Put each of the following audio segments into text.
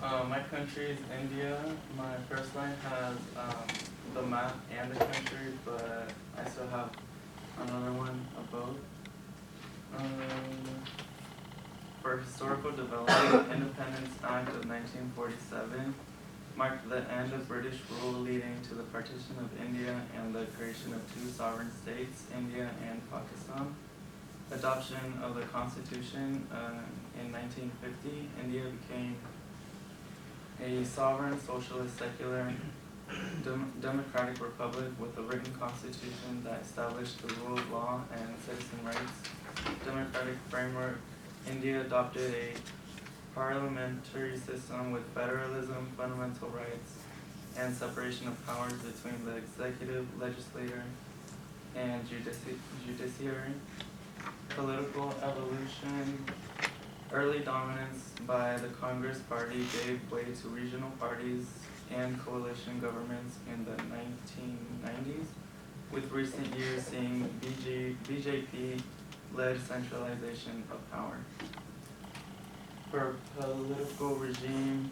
My country is India. My first line has the map and the country, but I still have another one of both. Um, for historical development, Independence Act of 1947 marked the end of British rule, leading to the partition of India and the creation of two sovereign states, India and Pakistan. Adoption of the Constitution in 1950, India became a sovereign, socialist, secular, democratic republic with a written constitution that established the rule of law and citizen rights. Democratic framework, India adopted a parliamentary system with federalism, fundamental rights, and separation of powers between the executive, legislature, and judiciary. Political evolution, early dominance by the Congress Party gave way to regional parties and coalition governments in the 1990s, with recent years seeing BJP-led centralization of power. For political regime,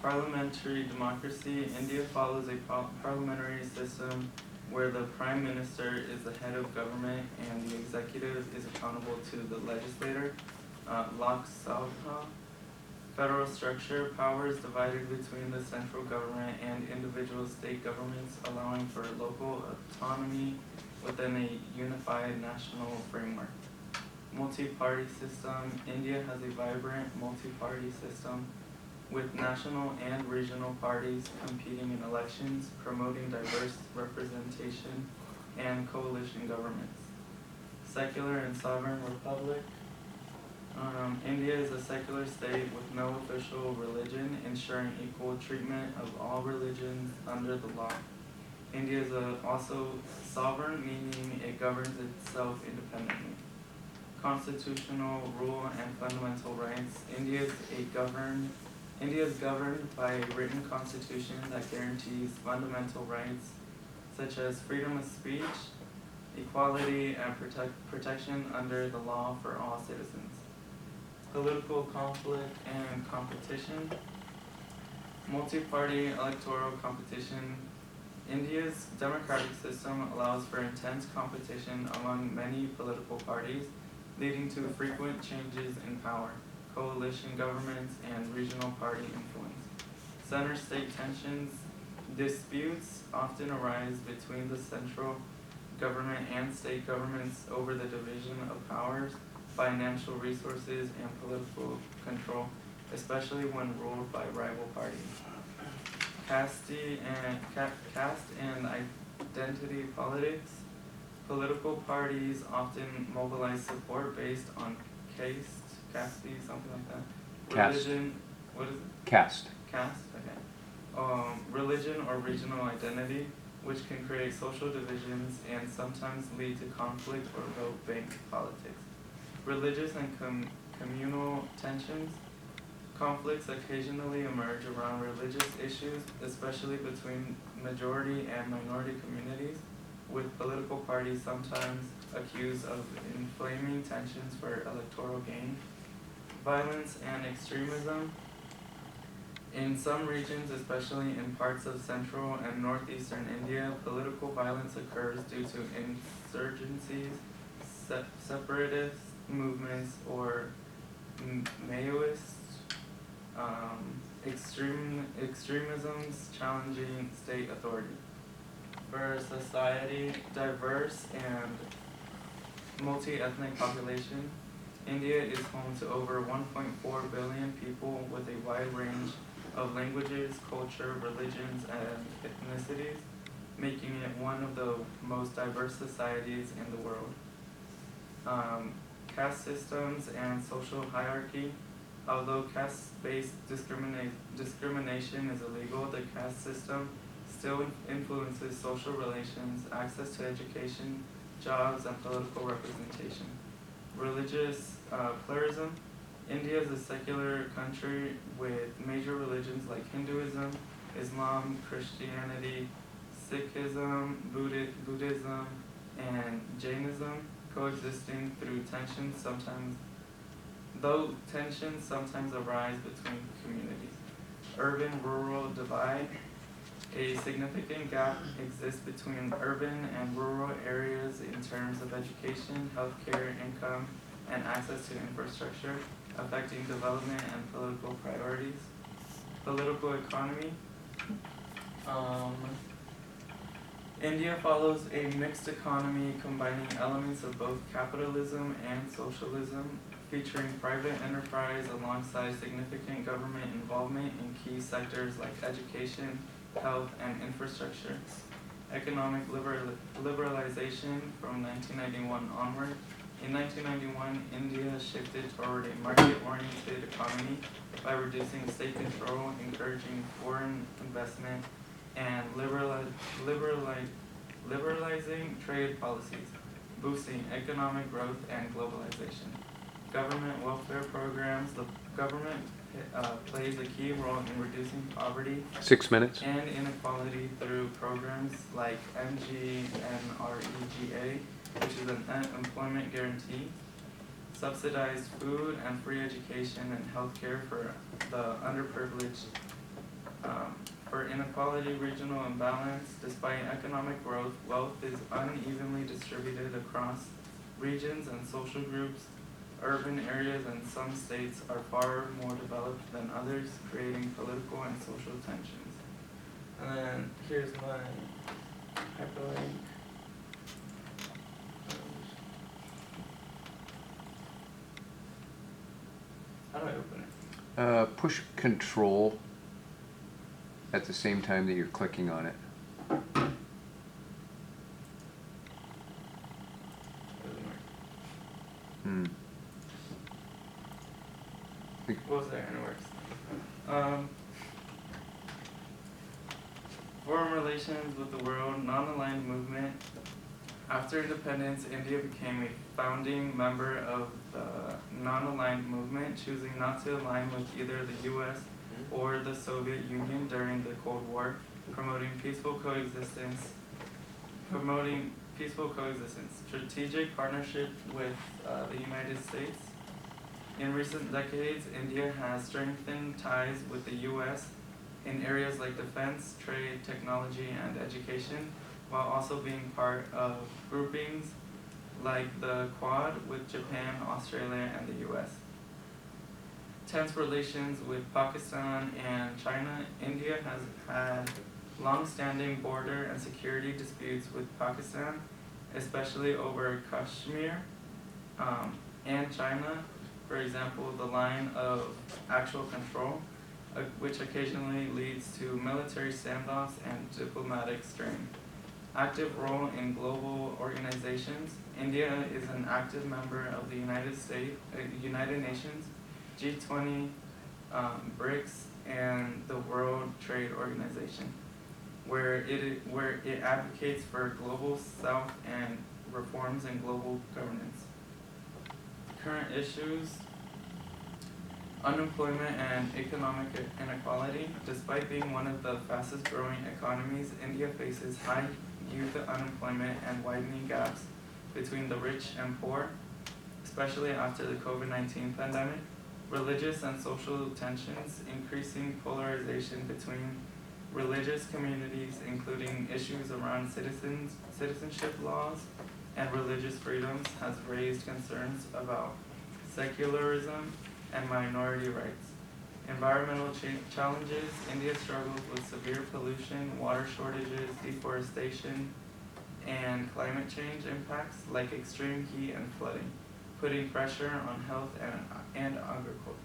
parliamentary democracy, India follows a parliamentary system where the Prime Minister is the head of government and the executive is accountable to the legislator. Lok Sabha, federal structure, powers divided between the central government and individual state governments, allowing for local autonomy within a unified national framework. Multi-party system, India has a vibrant multi-party system with national and regional parties competing in elections, promoting diverse representation and coalition governments. Secular and sovereign republic, India is a secular state with no official religion, ensuring equal treatment of all religions under the law. India is also sovereign, meaning it governs itself independently. Constitutional rule and fundamental rights. India is governed by a written constitution that guarantees fundamental rights such as freedom of speech, equality, and protection under the law for all citizens. Political conflict and competition. Multi-party electoral competition. India's democratic system allows for intense competition among many political parties, leading to frequent changes in power, coalition governments, and regional party influence. Center-state tensions. Disputes often arise between the central government and state governments over the division of powers, financial resources, and political control, especially when ruled by rival parties. Caste and identity politics. Political parties often mobilize support based on caste, something like that. Caste. Religion, what is it? Caste. Caste, okay. Religion or regional identity, which can create social divisions and sometimes lead to conflict or vote bank politics. Religious and communal tensions. Conflicts occasionally emerge around religious issues, especially between majority and minority communities, with political parties sometimes accused of inflaming tensions for electoral gain. Violence and extremism. In some regions, especially in parts of central and northeastern India, political violence occurs due to insurgencies, separatist movements, or Maoist extremisms challenging state authority. For society, diverse and multi-ethnic population, India is home to over 1.4 billion people with a wide range of languages, culture, religions, and ethnicities, making it one of the most diverse societies in the world. Caste systems and social hierarchy. Although caste-based discrimination is illegal, the caste system still influences social relations, access to education, jobs, and political representation. Religious pluralism. India is a secular country with major religions like Hinduism, Islam, Christianity, Sikhism, Buddhism, and Jainism, coexisting through tensions sometimes arise between communities. urban-rural divide. A significant gap exists between urban and rural areas in terms of education, healthcare, income, and access to infrastructure, affecting development and political priorities. Political economy. India follows a mixed economy combining elements of both capitalism and socialism, featuring private enterprise alongside significant government involvement in key sectors like education, health, and infrastructure. Economic liberalization from 1991 onward. In 1991, India shifted toward a market-oriented economy by reducing state control, encouraging foreign investment, and liberalizing trade policies, boosting economic growth and globalization. Government welfare programs. The government plays a key role in reducing poverty 6 minutes. and inequality through programs like MGNREGA, which is an employment guarantee, subsidized food and free education and healthcare for the underprivileged. For inequality, regional imbalance. Despite economic growth, wealth is unevenly distributed across regions and social groups. Urban areas in some states are far more developed than others, creating political and social tensions. And then here's my hyperlink. How do I open it? Push Control at the same time that you're clicking on it. Doesn't work. Hmm. What was there? And it works. Foreign relations with the world, non-aligned movement. After independence, India became a founding member of the non-aligned movement, choosing not to align with either the U.S. or the Soviet Union during the Cold War, promoting peaceful coexistence. Strategic partnership with the United States. In recent decades, India has strengthened ties with the U.S. in areas like defense, trade, technology, and education, while also being part of groupings like the Quad with Japan, Australia, and the U.S. Tense relations with Pakistan and China. India has had long-standing border and security disputes with Pakistan, especially over Kashmir, and China. For example, the line of actual control, which occasionally leads to military standoffs and diplomatic strain. Active role in global organizations. India is an active member of the United Nations, G20, BRICS, and the World Trade Organization, where it advocates for global South and reforms in global governance. Current issues. Unemployment and economic inequality. Despite being one of the fastest growing economies, India faces high youth unemployment and widening gaps between the rich and poor, especially after the COVID-19 pandemic. Religious and social tensions, increasing polarization between religious communities, including issues around citizenship laws and religious freedoms, has raised concerns about secularism and minority rights. Environmental challenges. India struggles with severe pollution, water shortages, deforestation, and climate change impacts like extreme heat and flooding, putting pressure on health and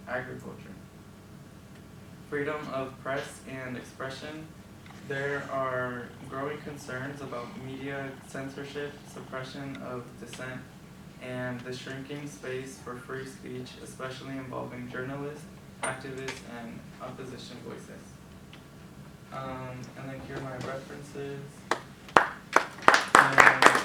agriculture. Freedom of press and expression. There are growing concerns about media censorship, suppression of dissent, and the shrinking space for free speech, especially involving journalists, activists, and opposition voices. And then here are my references. And